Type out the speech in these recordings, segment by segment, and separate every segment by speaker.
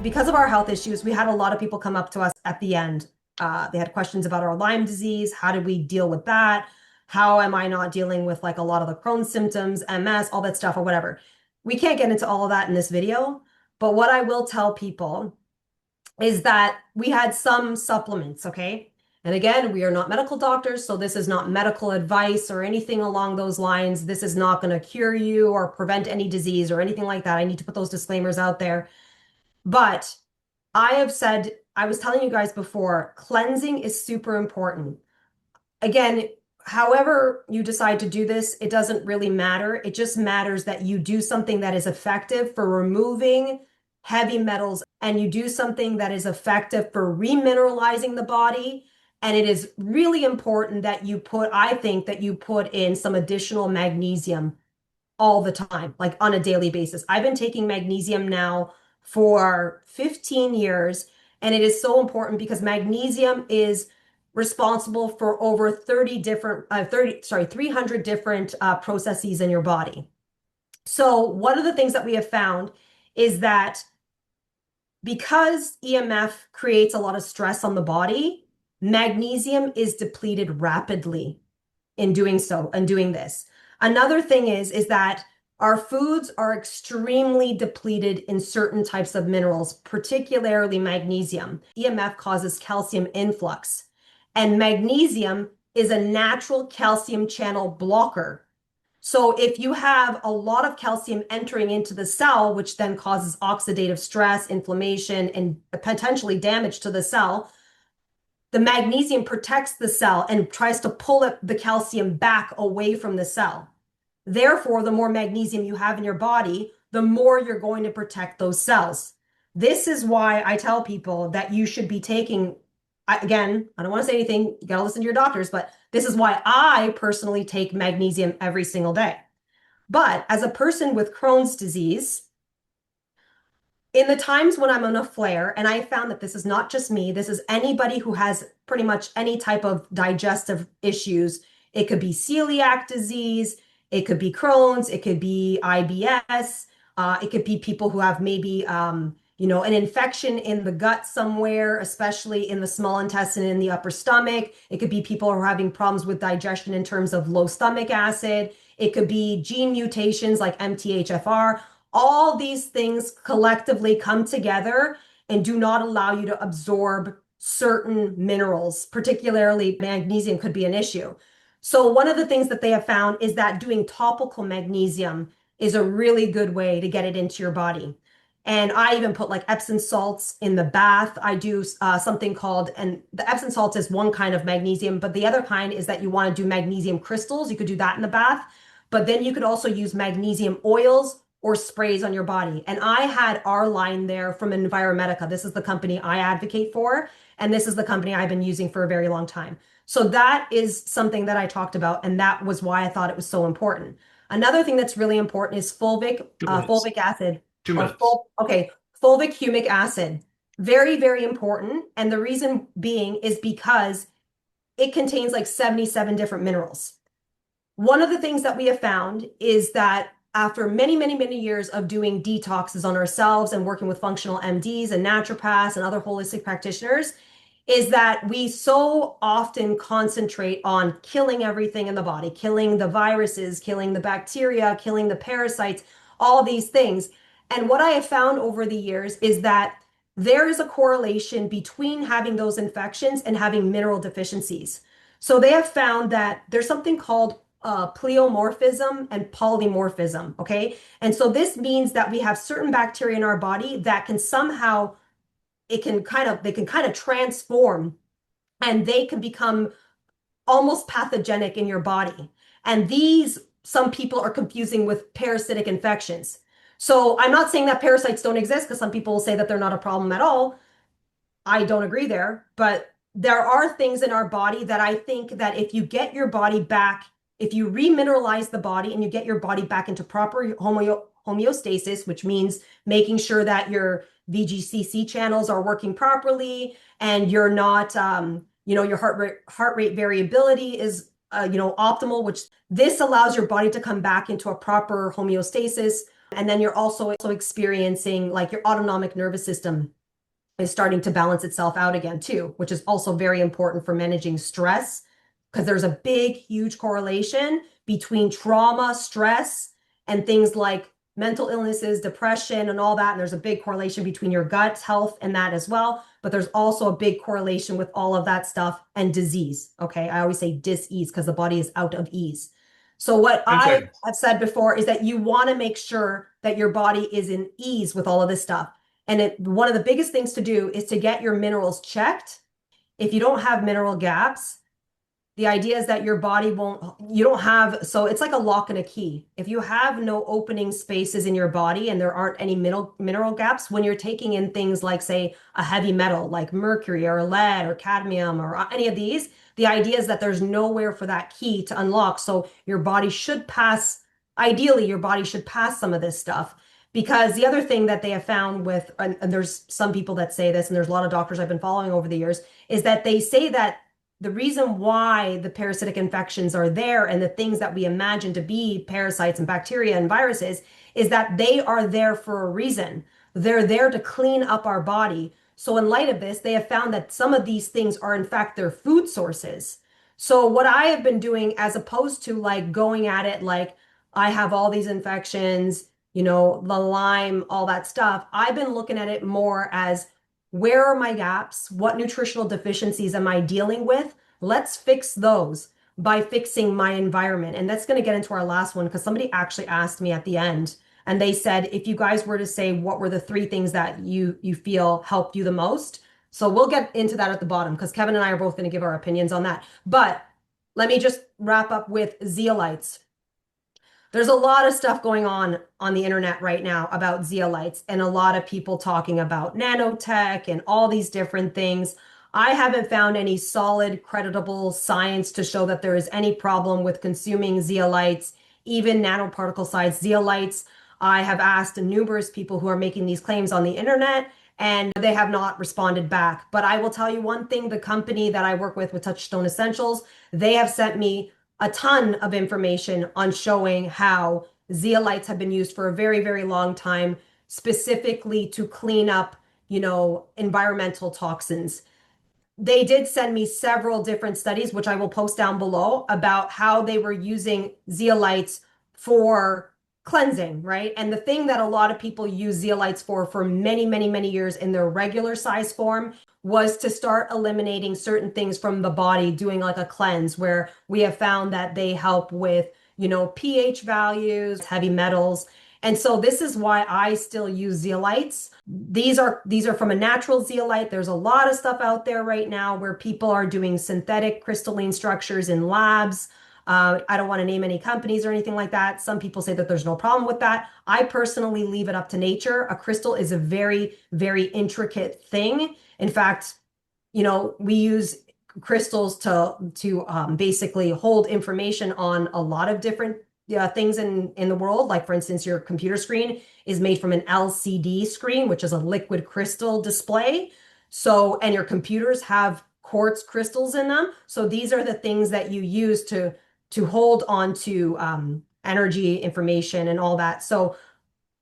Speaker 1: Because of our health issues, we had a lot of people come up to us at the end. They had questions about our Lyme disease. How do we deal with that? How am I not dealing with like a lot of the Crohn's symptoms, MS, all that stuff or whatever? We can't get into all of that in this video, but what I will tell people is that we had some supplements, okay? And again, we are not medical doctors, so this is not medical advice or anything along those lines. This is not going to cure you or prevent any disease or anything like that. I need to put those disclaimers out there. But I have said, I was telling you guys before, cleansing is super important. Again, however you decide to do this, it doesn't really matter. It just matters that you do something that is effective for removing heavy metals and you do something that is effective for remineralizing the body. And it is really important that you put, I think that you put in some additional magnesium all the time, like on a daily basis. I've been taking magnesium now for 15 years, and it is so important because magnesium is responsible for over 300 different processes in your body. So one of the things that we have found is that because EMF creates a lot of stress on the body, magnesium is depleted rapidly in doing so and doing this. Another thing is that our foods are extremely depleted in certain types of minerals, particularly magnesium. EMF causes calcium influx, and magnesium is a natural calcium channel blocker. So if you have a lot of calcium entering into the cell, which then causes oxidative stress, inflammation, and potentially damage to the cell, the magnesium protects the cell and tries to pull the calcium back away from the cell. Therefore, the more magnesium you have in your body, the more you're going to protect those cells. This is why I tell people that you should be taking, again, I don't want to say anything, you got to listen to your doctors, but this is why I personally take magnesium every single day. But as a person with Crohn's disease, in the times when I'm on a flare, and I found that this is not just me, this is anybody who has pretty much any type of digestive issues. It could be celiac disease, it could be Crohn's, it could be IBS, it could be people who have maybe, an infection in the gut somewhere, especially in the small intestine, in the upper stomach. It could be people who are having problems with digestion in terms of low stomach acid. It could be gene mutations like MTHFR. All these things collectively come together and do not allow you to absorb certain minerals, particularly magnesium could be an issue. So one of the things that they have found is that doing topical magnesium is a really good way to get it into your body. And I even put like Epsom salts in the bath. I do something called, and the Epsom salts is one kind of magnesium, but the other kind is that you want to do magnesium crystals. You could do that in the bath, but then you could also use magnesium oils or sprays on your body. And I had our line there from Enviromedica. This is the company I advocate for, and this is the company I've been using for a very long time. So that is something that I talked about, and that was why I thought it was so important. Another thing that's really important is fulvic acid.
Speaker 2: 2 minutes.
Speaker 1: Fulvic humic acid. Very, very important. And the reason being is because it contains like 77 different minerals. One of the things that we have found is that after many, many, many years of doing detoxes on ourselves and working with functional MDs and naturopaths and other holistic practitioners, is that we so often concentrate on killing everything in the body, killing the viruses, killing the bacteria, killing the parasites, all these things. And what I have found over the years is that there is a correlation between having those infections and having mineral deficiencies. So they have found that there's something called pleomorphism and polymorphism, okay? And so this means that we have certain bacteria in our body that can somehow, they can kind of transform and they can become almost pathogenic in your body. And these, some people are confusing with parasitic infections. So I'm not saying that parasites don't exist because some people will say that they're not a problem at all. I don't agree there, but there are things in our body that I think that if you get your body back, if you remineralize the body and you get your body back into proper homeostasis, which means making sure that your VGCC channels are working properly and you're not, your heart rate variability is, optimal, which this allows your body to come back into a proper homeostasis. And then you're also experiencing like your autonomic nervous system is starting to balance itself out again too, which is also very important for managing stress because there's a big, huge correlation between trauma, stress, and things like mental illnesses, depression, and all that. And there's a big correlation between your gut health and that as well. But there's also a big correlation with all of that stuff and disease. Okay. I always say dis-ease because the body is out of ease. So what I have said before is that you want to make sure that your body is in ease with all of this stuff. And one of the biggest things to do is to get your minerals checked. If you don't have mineral gaps, the idea is that your body you don't have, so it's like a lock and a key. If you have no opening spaces in your body and there aren't any mineral gaps, when you're taking in things like, say, a heavy metal like mercury or lead or cadmium or any of these, the idea is that there's nowhere for that key to unlock. So your body should pass, ideally, your body should pass some of this stuff. Because the other thing that they have found with, and there's some people that say this, and there's a lot of doctors I've been following over the years, is that they say that the reason why the parasitic infections are there and the things that we imagine to be parasites and bacteria and viruses is that they are there for a reason. They're there to clean up our body. So in light of this, they have found that some of these things are in fact their food sources. So what I have been doing, as opposed to like going at it like I have all these infections, the Lyme, all that stuff, I've been looking at it more as, where are my gaps? What nutritional deficiencies am I dealing with? Let's fix those by fixing my environment. And that's going to get into our last one because somebody actually asked me at the end and they said, if you guys were to say, what were the 3 things that you feel helped you the most? So we'll get into that at the bottom because Kevin and I are both going to give our opinions on that. But let me just wrap up with zeolites. There's a lot of stuff going on the internet right now about zeolites and a lot of people talking about nanotech and all these different things. I haven't found any solid, creditable science to show that there is any problem with consuming zeolites, even nanoparticle size zeolites. I have asked numerous people who are making these claims on the internet and they have not responded back. But I will tell you one thing, the company that I work with Touchstone Essentials, they have sent me a ton of information on showing how zeolites have been used for a very, very long time, specifically to clean up, environmental toxins. They did send me several different studies, which I will post down below, about how they were using zeolites for cleansing, right? And the thing that a lot of people use zeolites for many, many, many years in their regular size form was to start eliminating certain things from the body, doing like a cleanse, where we have found that they help with, pH values, heavy metals. And so this is why I still use zeolites. These are from a natural zeolite. There's a lot of stuff out there right now where people are doing synthetic crystalline structures in labs. I don't want to name any companies or anything like that. Some people say that there's no problem with that. I personally leave it up to nature. A crystal is a very, very intricate thing. In fact, we use crystals to basically hold information on a lot of different things in the world. Like, for instance, your computer screen is made from an LCD screen, which is a liquid crystal display. So, and your computers have quartz crystals in them. So these are the things that you use to hold on to energy, information, and all that. So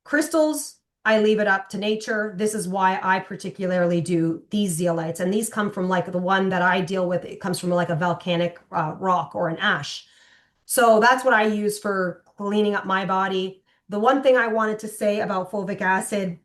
Speaker 1: crystals, I leave it up to nature. This is why I particularly do these zeolites. And these come from like the one that I deal with. It comes from like a volcanic rock or an ash. So that's what I use for cleaning up my body. The one thing I wanted to say about fulvic acid,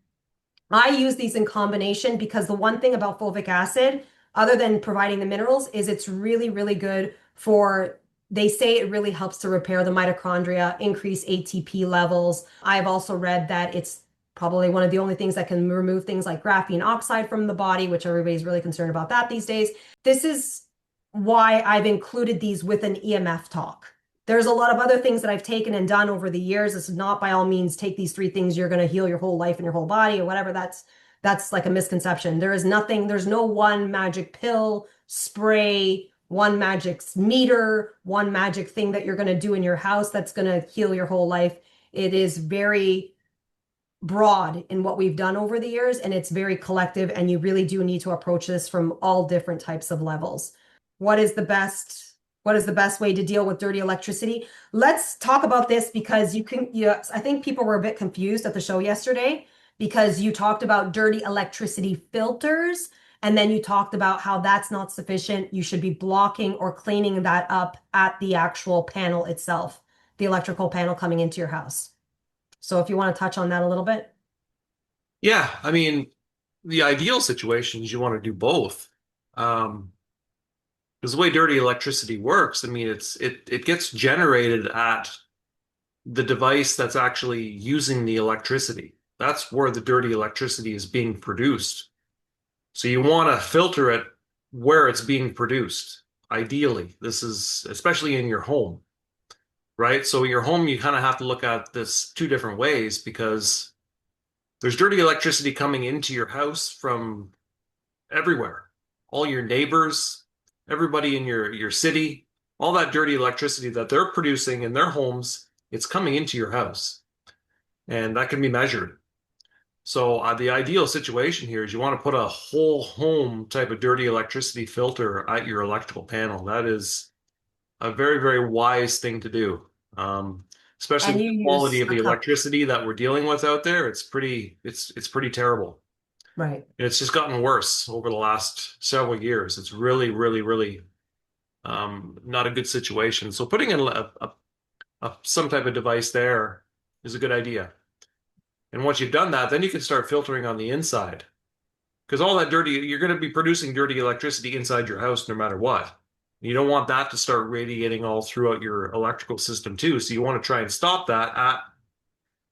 Speaker 1: I use these in combination because the one thing about fulvic acid, other than providing the minerals, is it's really, really good for, they say it really helps to repair the mitochondria, increase ATP levels. I've also read that it's probably one of the only things that can remove things like graphene oxide from the body, which everybody's really concerned about that these days. This is why I've included these with an EMF talk. There's a lot of other things that I've taken and done over the years. This is not by all means take these 3 things, you're going to heal your whole life and your whole body or whatever. That's like a misconception. There is nothing, there's no one magic pill, spray, one magic meter, one magic thing that you're going to do in your house that's going to heal your whole life. It is very broad in what we've done over the years, and it's very collective, and you really do need to approach this from all different types of levels. What is the best What is the best way to deal with dirty electricity? Let's talk about this because I think people were a bit confused at the show yesterday because you talked about dirty electricity filters and then you talked about how that's not sufficient. You should be blocking or cleaning that up at the actual panel itself, the electrical panel coming into your house. So if you want to touch on that a little bit.
Speaker 2: Yeah, I mean, the ideal situation is you want to do both. Um, because the way dirty electricity works, I mean, it gets generated at the device that's actually using the electricity. That's where the dirty electricity is being produced. So you want to filter it where it's being produced. Ideally, this is especially in your home, right? So your home, you kind of have to look at this two different ways because there's dirty electricity coming into your house from everywhere. All your neighbors, everybody in your city, all that dirty electricity that they're producing in their homes, it's coming into your house, and that can be measured. So the ideal situation here is you want to put a whole home type of dirty electricity filter at your electrical panel. That is a very, very wise thing to do. Especially
Speaker 1: And
Speaker 2: with
Speaker 1: you
Speaker 2: the quality
Speaker 1: use
Speaker 2: of
Speaker 1: a
Speaker 2: the
Speaker 1: cup,
Speaker 2: electricity that we're dealing with out there. It's pretty terrible.
Speaker 1: right?
Speaker 2: And it's just gotten worse over the last several years. It's really, really, really not a good situation. So putting in some type of device there is a good idea. And once you've done that, then you can start filtering on the inside. Because all that dirty, you're going to be producing dirty electricity inside your house no matter what. You don't want that to start radiating all throughout your electrical system too. So you want to try and stop that at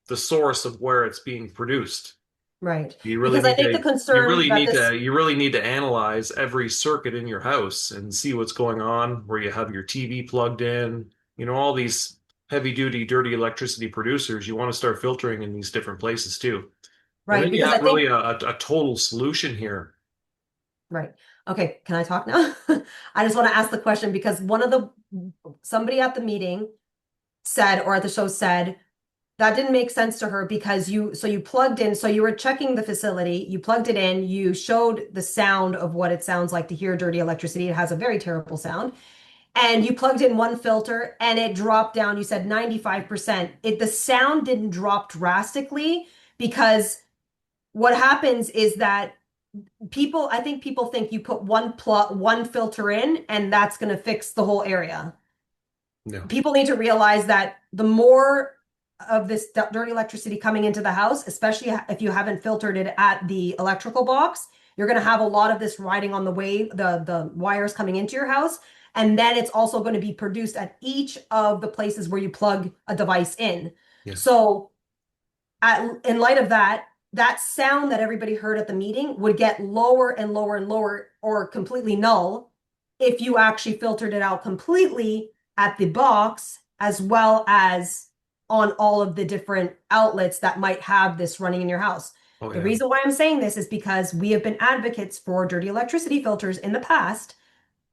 Speaker 2: the source of where it's being produced.
Speaker 1: Right.
Speaker 2: You really
Speaker 1: Because I
Speaker 2: need
Speaker 1: think the
Speaker 2: to you
Speaker 1: concern
Speaker 2: really
Speaker 1: that
Speaker 2: need
Speaker 1: this,
Speaker 2: to you really need to analyze every circuit in your house and see what's going on where you have your TV plugged in, all these heavy duty dirty electricity producers. You want to start filtering in these different places too. And
Speaker 1: right,
Speaker 2: then you
Speaker 1: because I
Speaker 2: have really
Speaker 1: think,
Speaker 2: a total solution here.
Speaker 1: right. Okay, can I talk now? I just want to ask the question because somebody at the meeting said, or at the show said, that didn't make sense to her because you plugged in, so you were checking the facility, you plugged it in, you showed the sound of what it sounds like to hear dirty electricity. It has a very terrible sound. And you plugged in one filter and it dropped down. You said 95%. The sound didn't drop drastically because what happens is that I think people think you put one filter in and that's going to fix the whole area.
Speaker 2: No.
Speaker 1: People need to realize that the more of this dirty electricity coming into the house, especially if you haven't filtered it at the electrical box, you're going to have a lot of this riding on the wave, the wires coming into your house. And then it's also going to be produced at each of the places where you plug a device in.
Speaker 2: Yeah.
Speaker 1: So in light of that, that sound that everybody heard at the meeting would get lower and lower and lower or completely null if you actually filtered it out completely at the box as well as on all of the different outlets that might have this running in your house.
Speaker 2: Oh
Speaker 1: The
Speaker 2: yeah.
Speaker 1: reason why I'm saying this is because we have been advocates for dirty electricity filters in the past,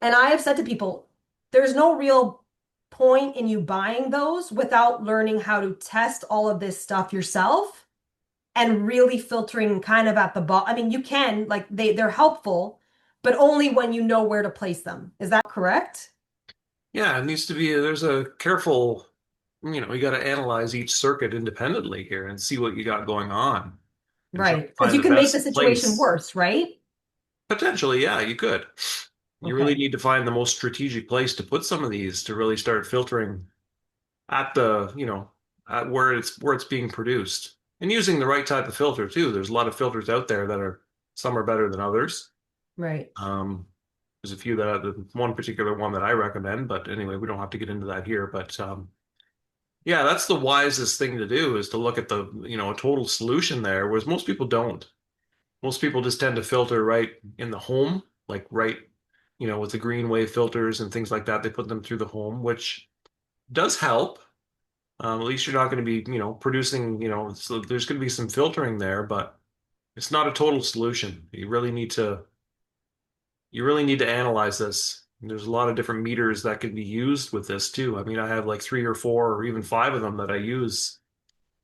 Speaker 1: and I have said to people, there's no real point in you buying those without learning how to test all of this stuff yourself and really filtering kind of at the bottom. I mean, you can, like they're helpful, but only when you know where to place them. Is that correct?
Speaker 2: Yeah, it needs to be there's a careful, you got to analyze each circuit independently here and see what you got going on and try
Speaker 1: Right.
Speaker 2: to
Speaker 1: Because
Speaker 2: find
Speaker 1: you
Speaker 2: the
Speaker 1: can make the
Speaker 2: best
Speaker 1: situation
Speaker 2: place.
Speaker 1: worse, right?
Speaker 2: Potentially, yeah, you could. You really
Speaker 1: Okay.
Speaker 2: need to find the most strategic place to put some of these to really start filtering at at where it's being produced. And using the right type of filter too. There's a lot of filters out there that are some are better than others.
Speaker 1: Right.
Speaker 2: Um, there's a few the one particular one that I recommend, but anyway, we don't have to get into that here. But yeah, that's the wisest thing to do is to look at a total solution there, whereas most people don't. Most people just tend to filter right in the home, like right, with the green wave filters and things like that. They put them through the home, which does help. At least you're not going to be, producing, so there's going to be some filtering there, but it's not a total solution. You really need to analyze this. And there's a lot of different meters that can be used with this too. I mean, I have like three or four or even five of them that I use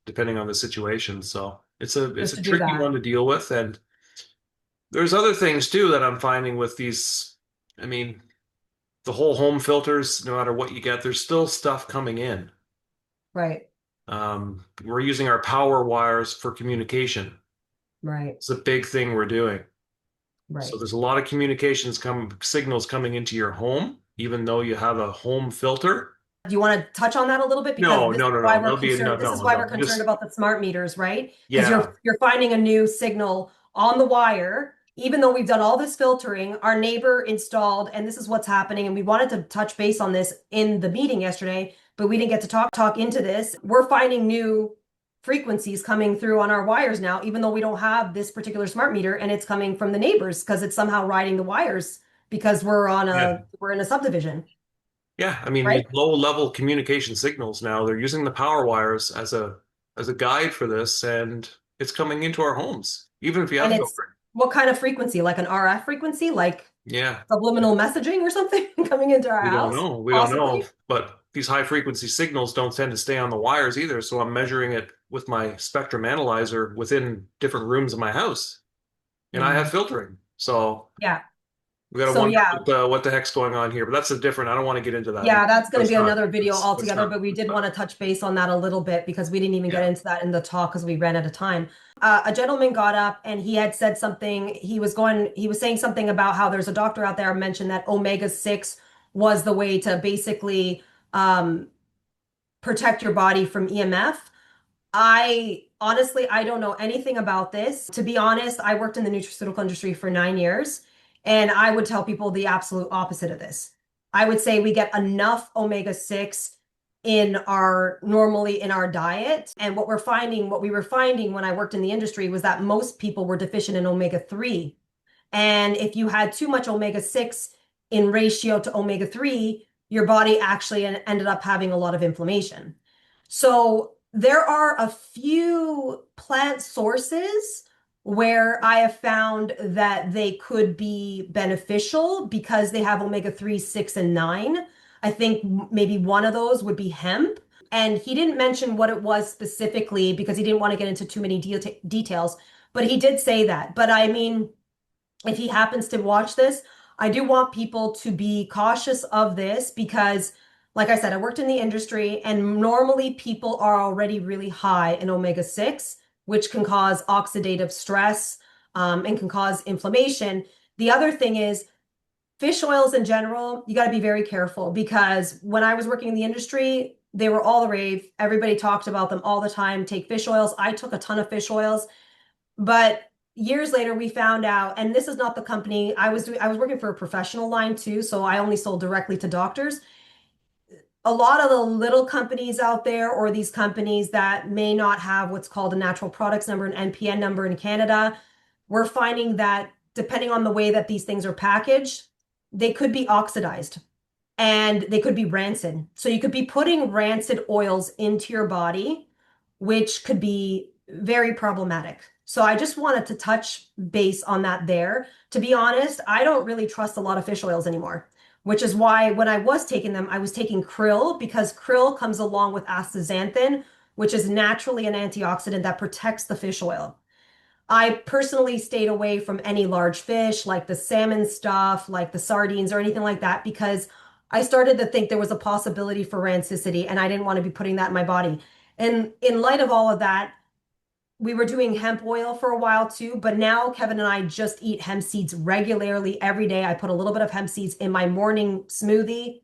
Speaker 2: depending on the situation. So it's
Speaker 1: Just
Speaker 2: a
Speaker 1: to do
Speaker 2: tricky
Speaker 1: that.
Speaker 2: one to deal with. And there's other things too that I'm finding with these. I mean, the whole home filters, no matter what you get, there's still stuff coming in.
Speaker 1: Right.
Speaker 2: We're using our power wires for communication.
Speaker 1: Right.
Speaker 2: It's a big thing we're doing. So
Speaker 1: Right.
Speaker 2: there's a lot of signals coming into your home, even though you have a home filter.
Speaker 1: Do you want to touch on that a little bit? Because
Speaker 2: No,
Speaker 1: this is
Speaker 2: no, no,
Speaker 1: why
Speaker 2: no.
Speaker 1: we're
Speaker 2: There'll be
Speaker 1: concerned.
Speaker 2: no,
Speaker 1: This is
Speaker 2: no,
Speaker 1: why we're
Speaker 2: no.
Speaker 1: concerned
Speaker 2: Just
Speaker 1: about the smart meters, right? Because
Speaker 2: yeah,
Speaker 1: you're finding a new signal on the wire, even though we've done all this filtering, our neighbor installed, and this is what's happening. And we wanted to touch base on this in the meeting yesterday, but we didn't get to talk into this. We're finding new frequencies coming through on our wires now, even though we don't have this particular smart meter, and it's coming from the neighbors because it's somehow riding the wires because
Speaker 2: yeah,
Speaker 1: we're in a subdivision,
Speaker 2: yeah. I mean, these
Speaker 1: right?
Speaker 2: low-level communication signals now, they're using the power wires as a guide for this, and it's coming into our homes, even if you
Speaker 1: And
Speaker 2: have
Speaker 1: it's
Speaker 2: filtering.
Speaker 1: what kind of frequency? Like an RF frequency, like
Speaker 2: Yeah.
Speaker 1: subliminal messaging or something coming into our
Speaker 2: We don't
Speaker 1: house?
Speaker 2: know. We don't know.
Speaker 1: Possibly.
Speaker 2: But these high frequency signals don't tend to stay on the wires either. So I'm measuring it with my spectrum analyzer within different rooms of my house. And I have
Speaker 1: Mm.
Speaker 2: filtering. So
Speaker 1: Yeah.
Speaker 2: we got to
Speaker 1: So
Speaker 2: wonder
Speaker 1: yeah,
Speaker 2: what the heck's going on here. But that's a different, I don't want to get into that.
Speaker 1: yeah, that's going to
Speaker 2: Let's
Speaker 1: be
Speaker 2: not.
Speaker 1: another video
Speaker 2: Let's
Speaker 1: altogether,
Speaker 2: not.
Speaker 1: but we
Speaker 2: Let's
Speaker 1: did
Speaker 2: not.
Speaker 1: want to touch base on that a little bit because we didn't even get
Speaker 2: Yeah.
Speaker 1: into that in the talk because we ran out of time. A gentleman got up and he had said something. He was saying something about how there's a doctor out there mentioned that omega-6 was the way to basically um, protect your body from EMF. I honestly, I don't know anything about this. To be honest, I worked in the nutraceutical industry for 9 years, and I would tell people the absolute opposite of this. I would say we get enough omega-6 normally in our diet. And what we were finding when I worked in the industry was that most people were deficient in omega-3. And if you had too much omega-6 in ratio to omega-3, your body actually ended up having a lot of inflammation. So there are a few plant sources where I have found that they could be beneficial because they have omega-3, 6, and 9. I think maybe one of those would be hemp. And he didn't mention what it was specifically because he didn't want to get into too many details, but he did say that. But I mean, if he happens to watch this, I do want people to be cautious of this because, like I said, I worked in the industry and normally people are already really high in omega-6, which can cause oxidative stress, and can cause inflammation. The other thing is fish oils in general, you got to be very careful because when I was working in the industry, they were all the rave. Everybody talked about them all the time. Take fish oils. I took a ton of fish oils. But years later, we found out, and this is not the company I was working for a professional line too, so I only sold directly to doctors. A lot of the little companies out there, or these companies that may not have what's called a natural products number, an NPN number in Canada, we're finding that depending on the way that these things are packaged, they could be oxidized and they could be rancid. So you could be putting rancid oils into your body, which could be very problematic. So I just wanted to touch base on that there. To be honest, I don't really trust a lot of fish oils anymore, which is why when I was taking them, I was taking krill because krill comes along with astaxanthin, which is naturally an antioxidant that protects the fish oil. I personally stayed away from any large fish like the salmon stuff, like the sardines or anything like that, because I started to think there was a possibility for rancicity and I didn't want to be putting that in my body. And in light of all of that, we were doing hemp oil for a while too, but now Kevin and I just eat hemp seeds regularly every day. I put a little bit of hemp seeds in my morning smoothie.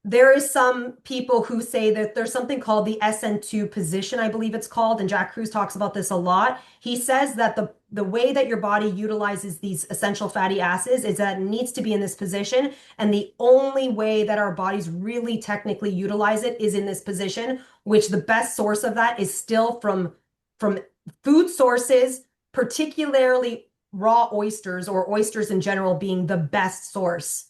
Speaker 1: There is some people who say that there's something called the SN2 position, I believe it's called, and Jack Kruse talks about this a lot. He says that the way that your body utilizes these essential fatty acids is that it needs to be in this position, and the only way that our bodies really technically utilize it is in this position, which the best source of that is still from food sources, particularly raw oysters or oysters in general being the best source.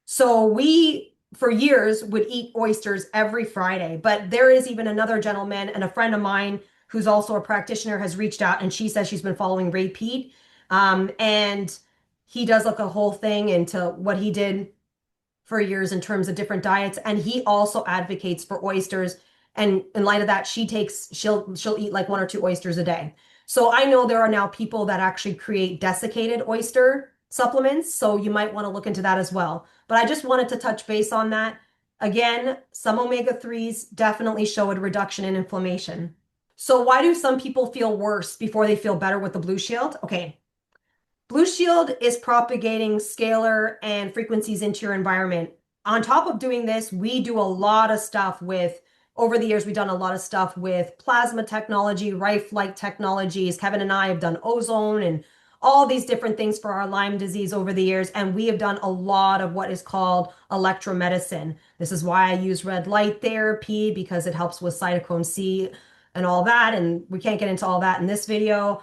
Speaker 1: So we, for years, would eat oysters every Friday. But there is even another gentleman and a friend of mine who's also a practitioner has reached out and she says she's been following Ray Peat. And he does like a whole thing into what he did for years in terms of different diets. And he also advocates for oysters. And in light of that, she'll eat like 1 or 2 oysters a day. So I know there are now people that actually create desiccated oyster supplements, so you might want to look into that as well. But I just wanted to touch base on that. Again, some omega-3s definitely show a reduction in inflammation. So why do some people feel worse before they feel better with the Blue Shield? Okay, Blushield is propagating scalar and frequencies into your environment. On top of doing this, we do a lot of stuff with, over the years, we've done a lot of stuff with plasma technology, Rife-like technologies. Kevin and I have done ozone and all these different things for our Lyme disease over the years. And we have done a lot of what is called electromedicine. This is why I use red light therapy, because it helps with cytochrome C and all that. And we can't get into all that in this video.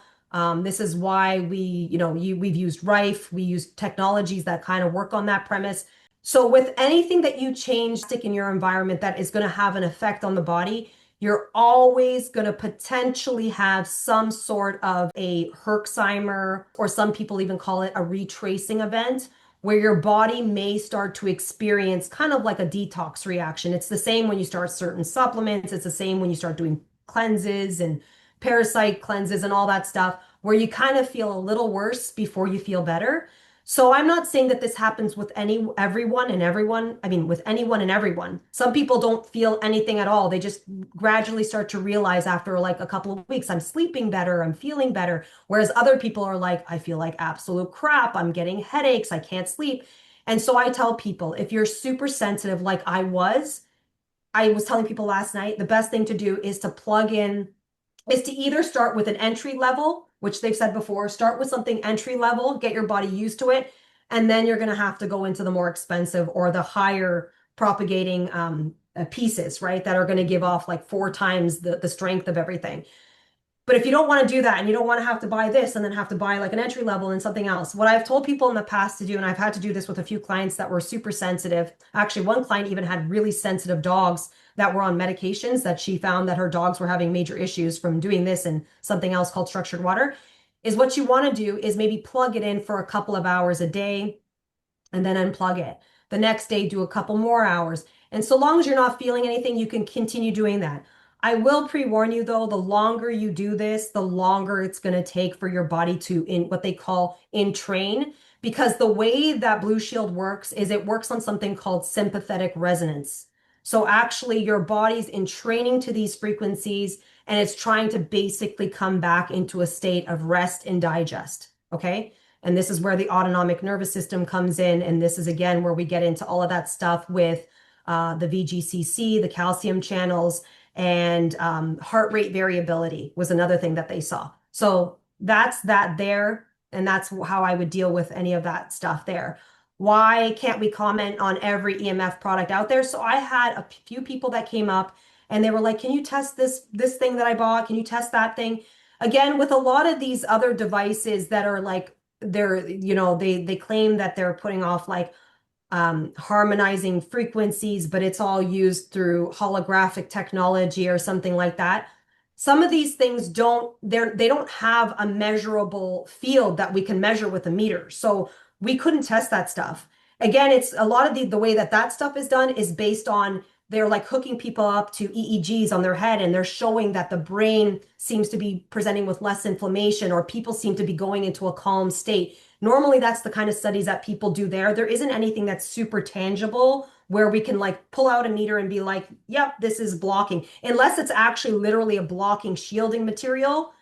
Speaker 1: This is why we've used Rife, we use technologies that kind of work on that premise. So with anything that you change stick in your environment that is going to have an effect on the body, you're always going to potentially have some sort of a Herxheimer, or some people even call it a retracing event, where your body may start to experience kind of like a detox reaction. It's the same when you start certain supplements. It's the same when you start doing cleanses and parasite cleanses and all that stuff, where you kind of feel a little worse before you feel better. So I'm not saying that this happens with everyone and everyone. I mean, with anyone and everyone. Some people don't feel anything at all. They just gradually start to realize after like a couple of weeks, I'm sleeping better, I'm feeling better. Whereas other people are like, I feel like absolute crap. I'm getting headaches. I can't sleep. And so I tell people, if you're super sensitive, like I was telling people last night, the best thing to do is to plug in, is to either start with an entry level, which they've said before, start with something entry level, get your body used to it, and then you're going to have to go into the more expensive or the higher propagating pieces, right? That are going to give off like 4 times the strength of everything. But if you don't want to do that and you don't want to have to buy this and then have to buy like an entry level and something else, what I've told people in the past to do, and I've had to do this with a few clients that were super sensitive. Actually, one client even had really sensitive dogs that were on medications that she found that her dogs were having major issues from doing this and something else called structured water. Is what you want to do is maybe plug it in for a couple of hours a day and then unplug it. The next day, do a couple more hours. And so long as you're not feeling anything, you can continue doing that. I will pre-warn you though, the longer you do this, the longer it's going to take for your body to in what they call entrain, because the way that Blushield works is it works on something called sympathetic resonance. So actually your body's entraining to these frequencies and it's trying to basically come back into a state of rest and digest. Okay. And this is where the autonomic nervous system comes in. And this is again where we get into all of that stuff with the VGCC, the calcium channels, and heart rate variability was another thing that they saw. So that's that there. And that's how I would deal with any of that stuff there. Why can't we comment on every EMF product out there? So I had a few people that came up and they were like, can you test this thing that I bought? Can you test that thing? Again, with a lot of these other devices that are like, they claim that they're putting off like harmonizing frequencies, but it's all used through holographic technology or something like that. Some of these things they don't have a measurable field that we can measure with a meter. So we couldn't test that stuff. Again, it's a lot of the way that stuff is done is based on they're like hooking people up to EEGs on their head and they're showing that the brain seems to be presenting with less inflammation or people seem to be going into a calm state. Normally, that's the kind of studies that people do there. There isn't anything that's super tangible where we can like pull out a meter and be like, yep, this is blocking. Unless it's actually literally a blocking shielding material,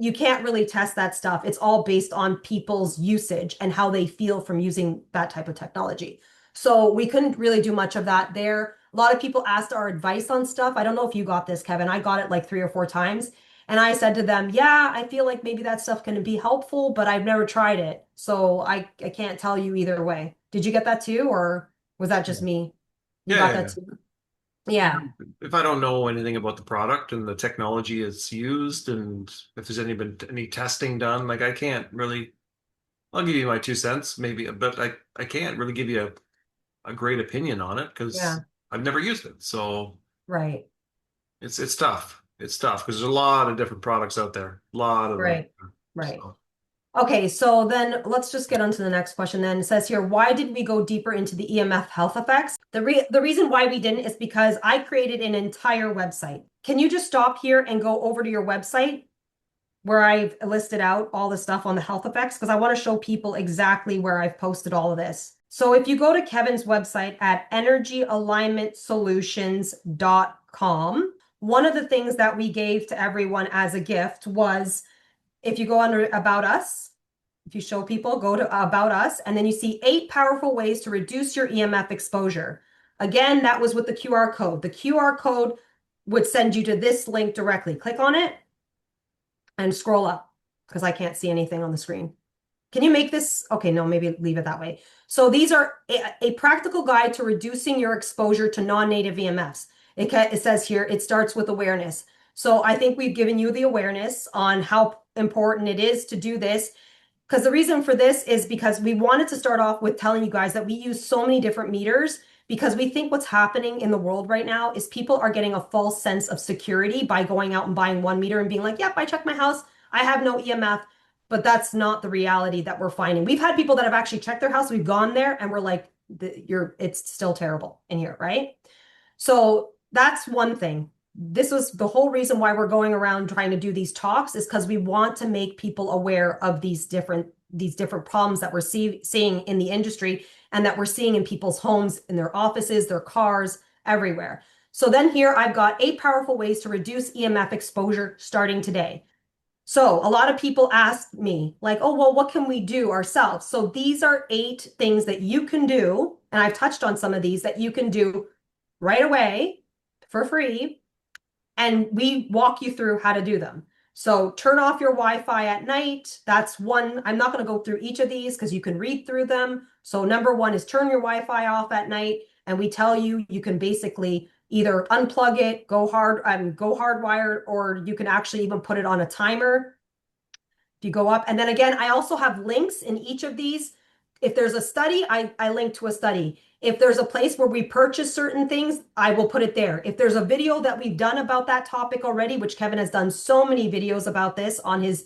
Speaker 1: you can't really test that stuff. It's all based on people's usage and how they feel from using that type of technology. So we couldn't really do much of that there. A lot of people asked our advice on stuff. I don't know if you got this, Kevin. I got it like 3 or 4 times. And I said to them, yeah, I feel like maybe that stuff can be helpful, but I've never tried it. So I can't tell you either way. Did you get that too? Or was that just
Speaker 2: Yeah.
Speaker 1: me? You
Speaker 2: Yeah,
Speaker 1: got
Speaker 2: yeah,
Speaker 1: that
Speaker 2: yeah.
Speaker 1: too? Yeah,
Speaker 2: If I don't know anything about the product and the technology it's used, and if there's been any testing done, like I can't really, I'll give you my 2 cents, maybe, but I can't really give you a great opinion on it because
Speaker 1: yeah,
Speaker 2: I've never used it. So
Speaker 1: right,
Speaker 2: it's tough. It's tough because there's a lot of different products out there, a lot of them.
Speaker 1: right, right.
Speaker 2: So
Speaker 1: Okay, so then let's just get on to the next question then. It says here, why did we go deeper into the EMF health effects? The reason why we didn't is because I created an entire website. Can you just stop here and go over to your website? where I've listed out all the stuff on the health effects because I want to show people exactly where I've posted all of this. So if you go to Kevin's website at energyalignmentsolutions.com, one of the things that we gave to everyone as a gift was if you go under About Us, if you show people, go to About Us, and then you see 8 powerful ways to reduce your EMF exposure. Again, that was with the QR code. The QR code would send you to this link directly. Click on it and scroll up because I can't see anything on the screen. Can you make this? Okay, no, maybe leave it that way. So these are a practical guide to reducing your exposure to non-native EMFs. It says here, it starts with awareness. So I think we've given you the awareness on how important it is to do this. Because the reason for this is because we wanted to start off with telling you guys that we use so many different meters because we think what's happening in the world right now is people are getting a false sense of security by going out and buying one meter and being like, yep, I checked my house. I have no EMF. But that's not the reality that we're finding. We've had people that have actually checked their house. We've gone there and we're like, it's still terrible in here, right? So that's one thing. This was the whole reason why we're going around trying to do these talks is because we want to make people aware of these different problems that we're seeing in the industry and that we're seeing in people's homes, in their offices, their cars, everywhere. So then here I've got 8 powerful ways to reduce EMF exposure starting today. So a lot of people ask me like, oh, well, what can we do ourselves? So these are 8 things that you can do. And I've touched on some of these that you can do right away for free. And we walk you through how to do them. So turn off your Wi-Fi at night. That's one. I'm not going to go through each of these because you can read through them. So number 1 is turn your Wi-Fi off at night. And we tell you, you can basically either unplug it, go hardwired, or you can actually even put it on a timer if you go up. And then again, I also have links in each of these. If there's a study, I link to a study. If there's a place where we purchase certain things, I will put it there. If there's a video that we've done about that topic already, which Kevin has done so many videos about this on his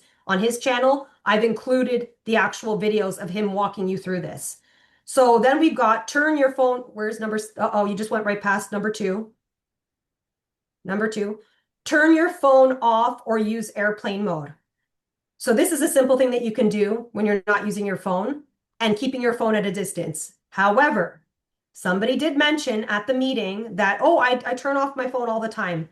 Speaker 1: channel, I've included the actual videos of him walking you through this. So then we've got turn your phone. Where's number? Oh, you just went right past number 2. Number 2, turn your phone off or use airplane mode. So this is a simple thing that you can do when you're not using your phone and keeping your phone at a distance. However, somebody did mention at the meeting that, oh, I turn off my phone all the time.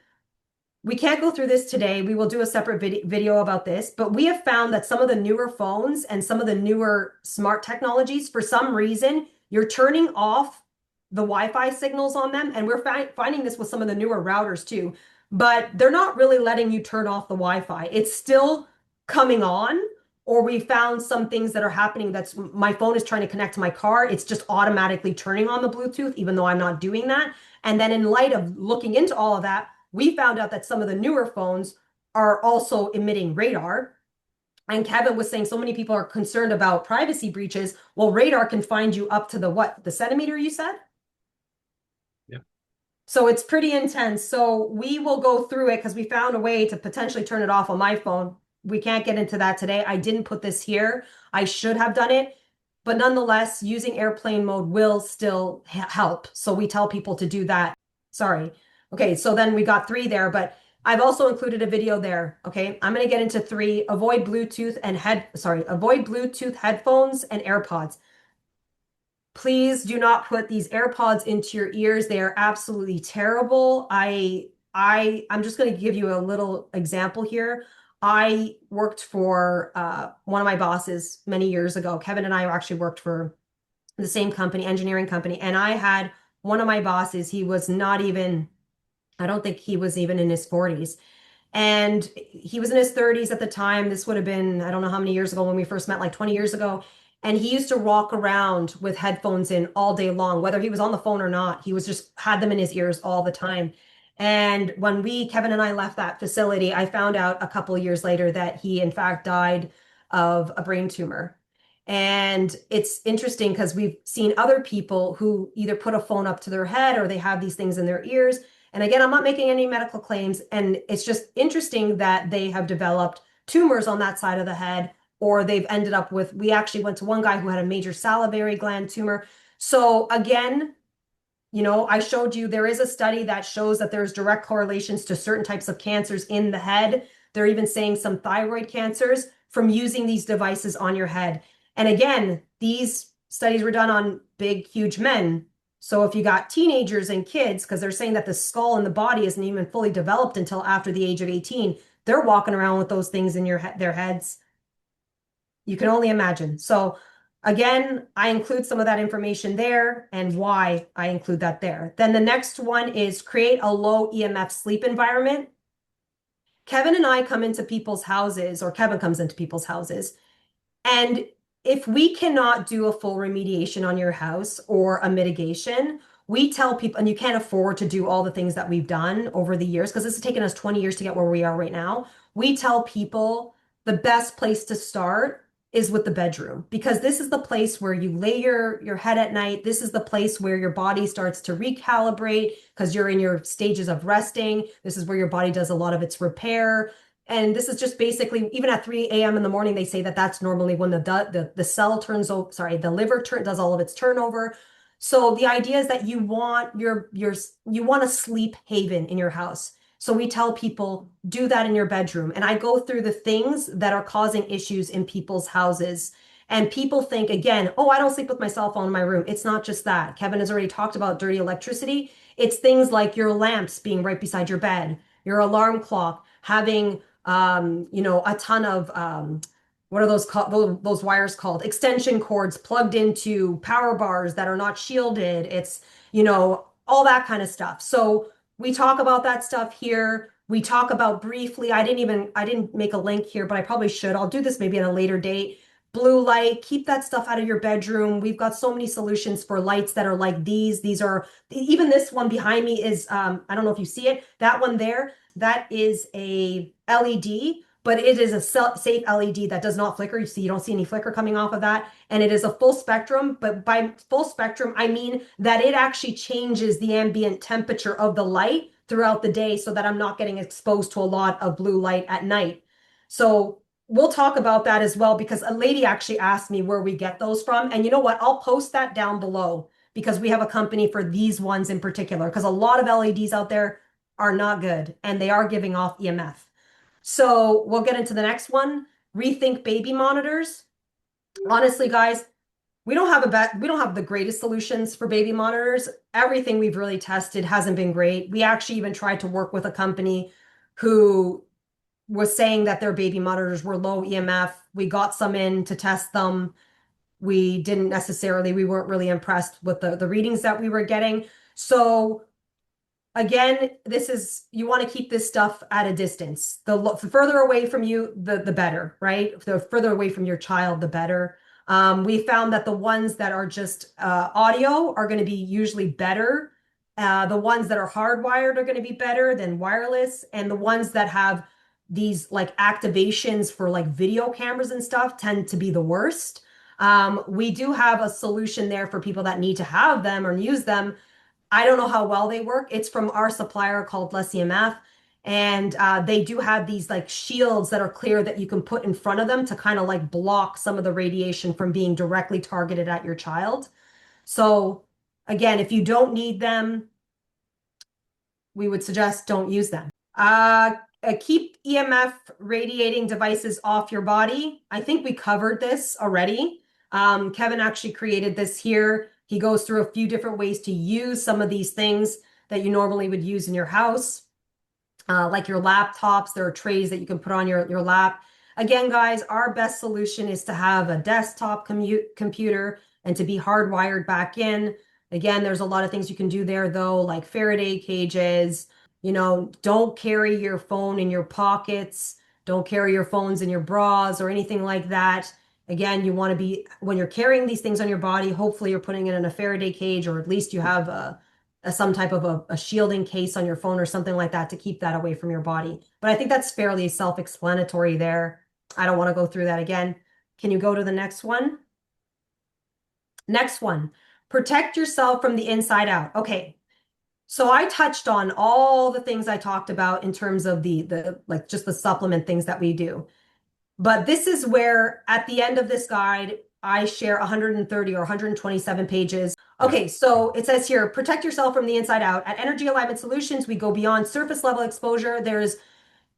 Speaker 1: We can't go through this today. We will do a separate video about this, but we have found that some of the newer phones and some of the newer smart technologies, for some reason, you're turning off the Wi-Fi signals on them. And we're finding this with some of the newer routers too, but they're not really letting you turn off the Wi-Fi. It's still coming on, or we found some things that are happening. That's my phone is trying to connect to my car. It's just automatically turning on the Bluetooth, even though I'm not doing that. And then in light of looking into all of that, we found out that some of the newer phones are also emitting radar. And Kevin was saying so many people are concerned about privacy breaches. Well, radar can find you up to the what? The centimeter, you said?
Speaker 2: Yeah.
Speaker 1: So it's pretty intense. So we will go through it because we found a way to potentially turn it off on my phone. We can't get into that today. I didn't put this here. I should have done it. But nonetheless, using airplane mode will still help. So we tell people to do that. Sorry. Okay, so then we got 3 there, but I've also included a video there. Okay, I'm going to get into 3. Avoid Bluetooth headphones and AirPods. Please do not put these AirPods into your ears. They are absolutely terrible. I'm just going to give you a little example here. I worked for one of my bosses many years ago. Kevin and I actually worked for the same company, engineering company, and I had one of my bosses. He was not even, I don't think he was even in his 40s. And he was in his 30s at the time. This would have been, I don't know how many years ago when we first met, like 20 years ago. And he used to walk around with headphones in all day long, whether he was on the phone or not. He was just had them in his ears all the time. And when Kevin and I left that facility, I found out a couple of years later that he in fact died of a brain tumor. And it's interesting because we've seen other people who either put a phone up to their head or they have these things in their ears. And again, I'm not making any medical claims. And it's just interesting that they have developed tumors on that side of the head, or they've ended up with, we actually went to one guy who had a major salivary gland tumor. So again, I showed you there is a study that shows that there's direct correlations to certain types of cancers in the head. They're even saying some thyroid cancers from using these devices on your head. And again, these studies were done on big, huge men. So if you got teenagers and kids, because they're saying that the skull and the body isn't even fully developed until after the age of 18, they're walking around with those things in their heads. You can only imagine. So again, I include some of that information there and why I include that there. Then the next one is create a low EMF sleep environment. Kevin and I come into people's houses, or Kevin comes into people's houses, and if we cannot do a full remediation on your house or a mitigation, we tell people, and you can't afford to do all the things that we've done over the years, because this has taken us 20 years to get where we are right now. We tell people the best place to start is with the bedroom, because this is the place where you lay your head at night. This is the place where your body starts to recalibrate because you're in your stages of resting. This is where your body does a lot of its repair. And this is just basically, even at 3 a.m. in the morning, they say that that's normally when the cell turns over, sorry, the liver does all of its turnover. So the idea is that you want you want a sleep haven in your house. So we tell people do that in your bedroom. And I go through the things that are causing issues in people's houses. And people think again, oh, I don't sleep with my cell phone in my room. It's not just that. Kevin has already talked about dirty electricity. It's things like your lamps being right beside your bed, your alarm clock, having a ton of what are those called? Those wires called? Extension cords plugged into power bars that are not shielded. It's, all that kind of stuff. So we talk about that stuff here. We talk about briefly, I didn't make a link here, but I probably should. I'll do this maybe at a later date. Blue light, keep that stuff out of your bedroom. We've got so many solutions for lights that are like these. These are, even this one behind me is, I don't know if you see it, that one there, that is a LED, but it is a safe LED that does not flicker. You don't see any flicker coming off of that. And it is a full spectrum, but by full spectrum, I mean that it actually changes the ambient temperature of the light throughout the day so that I'm not getting exposed to a lot of blue light at night. So we'll talk about that as well, because a lady actually asked me where we get those from. And you know what? I'll post that down below, because we have a company for these ones in particular, because a lot of LEDs out there are not good and they are giving off EMF. So we'll get into the next one. Rethink baby monitors. Honestly, guys, we don't have the greatest solutions for baby monitors. Everything we've really tested hasn't been great. We actually even tried to work with a company who was saying that their baby monitors were low EMF. We got some in to test them. We weren't really impressed with the readings that we were getting. So again, you want to keep this stuff at a distance. The further away from you, the better, right? The further away from your child, the better. We found that the ones that are just audio are going to be usually better. The ones that are hardwired are going to be better than wireless. And the ones that have these like activations for like video cameras and stuff tend to be the worst. We do have a solution there for people that need to have them or use them. I don't know how well they work. It's from our supplier called nnEMF. And they do have these like shields that are clear that you can put in front of them to kind of like block some of the radiation from being directly targeted at your child. So again, if you don't need them, we would suggest don't use them. Keep EMF radiating devices off your body. I think we covered this already. Kevin actually created this here. He goes through a few different ways to use some of these things that you normally would use in your house, like your laptops. There are trays that you can put on your lap. Again, guys, our best solution is to have a desktop computer and to be hardwired back in. Again, there's a lot of things you can do there, though, like Faraday cages. Don't carry your phone in your pockets. Don't carry your phones in your bras or anything like that. Again, you want to be, when you're carrying these things on your body, hopefully you're putting it in a Faraday cage, or at least you have some type of a shielding case on your phone or something like that to keep that away from your body. But I think that's fairly self-explanatory there. I don't want to go through that again. Can you go to the next one? Next one, protect yourself from the inside out. Okay. So I touched on all the things I talked about in terms of the like just the supplement things that we do. But this is where at the end of this guide, I share 130 or 127 pages. Okay, so it says here, protect yourself from the inside out. At Energy Alignment Solutions, we go beyond surface level exposure. There's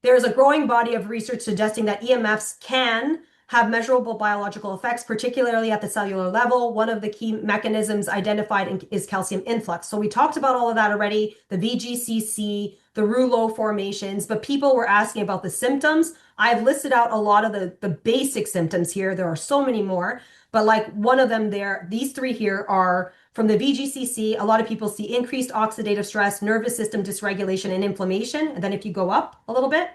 Speaker 1: There is a growing body of research suggesting that EMFs can have measurable biological effects, particularly at the cellular level. One of the key mechanisms identified is calcium influx. So we talked about all of that already, the VGCC, the rouleau formations, but people were asking about the symptoms. I've listed out a lot of the basic symptoms here. There are so many more, but like one of them there, these three here are from the VGCC. A lot of people see increased oxidative stress, nervous system dysregulation, and inflammation. And then if you go up a little bit,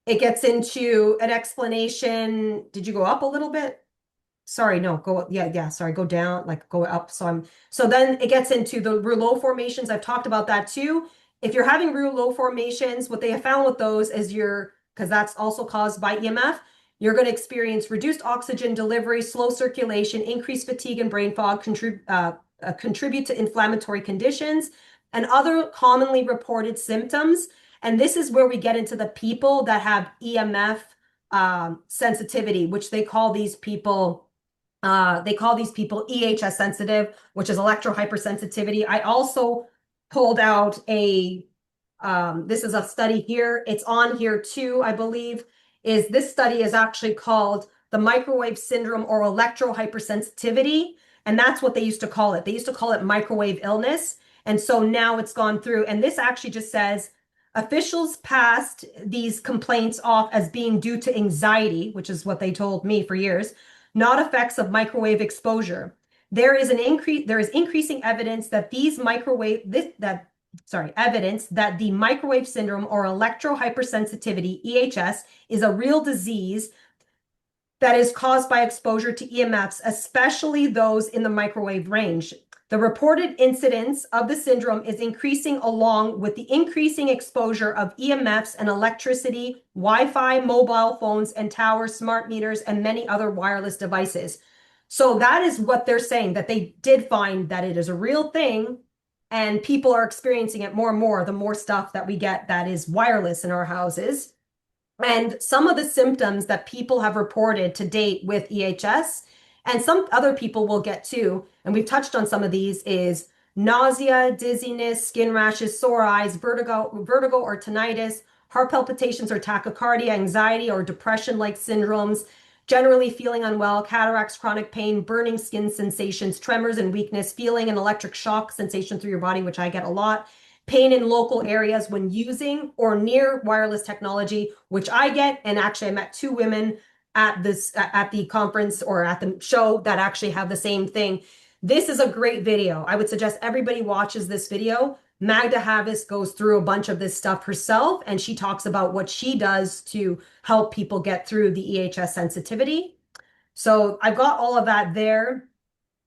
Speaker 1: it gets into an explanation. Did you go up a little bit? Sorry, no, go up. Yeah, sorry, go down, like go up. So then it gets into the rouleau formations. I've talked about that too. If you're having rouleau formations, what they have found with those is because that's also caused by EMF, you're going to experience reduced oxygen delivery, slow circulation, increased fatigue and brain fog, contribute to inflammatory conditions, and other commonly reported symptoms. And this is where we get into the people that have EMF sensitivity, which they call these people EHS sensitive, which is electro hypersensitivity. I also pulled out this is a study here. It's on here too, I believe. This study is actually called the microwave syndrome or electro hypersensitivity. And that's what they used to call it. They used to call it microwave illness. And so now it's gone through. And this actually just says officials passed these complaints off as being due to anxiety, which is what they told me for years, not effects of microwave exposure. There is increasing evidence that evidence that the microwave syndrome or electro hypersensitivity, EHS, is a real disease that is caused by exposure to EMFs, especially those in the microwave range. The reported incidence of the syndrome is increasing along with the increasing exposure of EMFs and electricity, Wi-Fi, mobile phones and towers, smart meters, and many other wireless devices. So that is what they're saying, that they did find that it is a real thing and people are experiencing it more and more, the more stuff that we get that is wireless in our houses. And some of the symptoms that people have reported to date with EHS, and some other people will get too, and we've touched on some of these, is nausea, dizziness, skin rashes, sore eyes, vertigo or tinnitus, heart palpitations or tachycardia, anxiety or depression-like syndromes, generally feeling unwell, cataracts, chronic pain, burning skin sensations, tremors and weakness, feeling an electric shock sensation through your body, which I get a lot, pain in local areas when using or near wireless technology, which I get. And actually I met two women at the conference or at the show that actually have the same thing. This is a great video. I would suggest everybody watches this video. Magda Havis goes through a bunch of this stuff herself, and she talks about what she does to help people get through the EHS sensitivity. So I've got all of that there.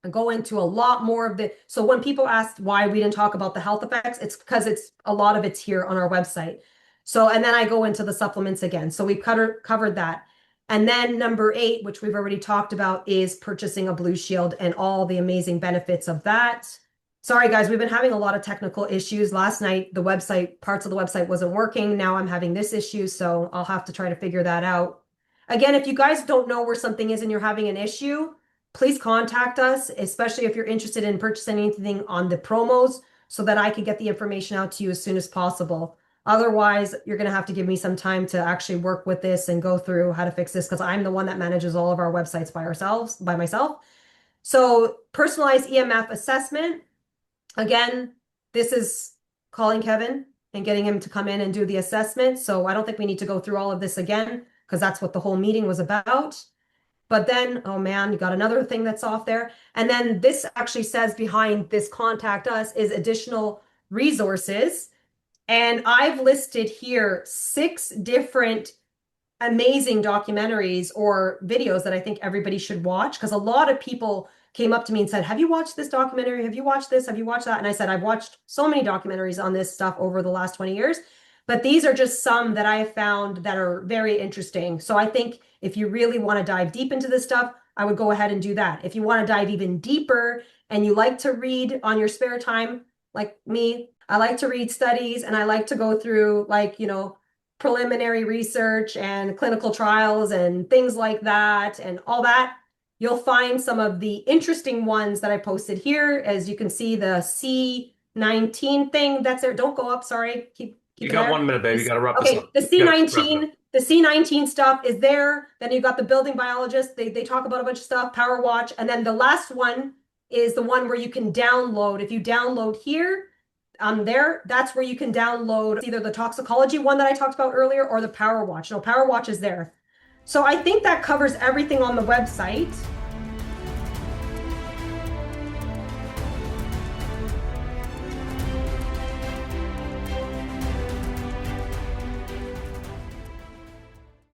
Speaker 1: I go into a lot more of the, so when people ask why we didn't talk about the health effects, it's because a lot of it's here on our website. So, and then I go into the supplements again. So we've covered that. And then number 8, which we've already talked about, is purchasing a Blushield and all the amazing benefits of that. Sorry, guys, we've been having a lot of technical issues. Last night, parts of the website wasn't working. Now I'm having this issue, so I'll have to try to figure that out. Again, if you guys don't know where something is and you're having an issue, please contact us, especially if you're interested in purchasing anything on the promos so that I can get the information out to you as soon as possible. Otherwise, you're going to have to give me some time to actually work with this and go through how to fix this because I'm the one that manages all of our websites by myself. So personalized EMF assessment. Again, this is calling Kevin and getting him to come in and do the assessment. So I don't think we need to go through all of this again because that's what the whole meeting was about. But then, oh man, you got another thing that's off there. And then this actually says behind this contact us is additional resources. And I've listed here 6 different amazing documentaries or videos that I think everybody should watch because a lot of people came up to me and said, have you watched this documentary? Have you watched this? Have you watched that? And I said, I've watched so many documentaries on this stuff over the last 20 years, but these are just some that I have found that are very interesting. So I think if you really want to dive deep into this stuff, I would go ahead and do that. If you want to dive even deeper and you like to read on your spare time, like me, I like to read studies and I like to go through preliminary research and clinical trials and things like that and all that. You'll find some of the interesting ones that I posted here. As you can see, the C19 thing that's there. Don't go up, sorry. Keep
Speaker 2: You
Speaker 1: it
Speaker 2: got
Speaker 1: there.
Speaker 2: 1 minute, baby. You got to wrap this
Speaker 1: Okay,
Speaker 2: up.
Speaker 1: the
Speaker 2: You got to wrap it up.
Speaker 1: C19 stuff is there. Then you've got the building biologist. They talk about a bunch of stuff, Power Watch. And then the last one is the one where you can download. If you download here, there, that's where you can download either the toxicology one that I talked about earlier or the Power Watch. No, Power Watch is there. So I think that covers everything on the website.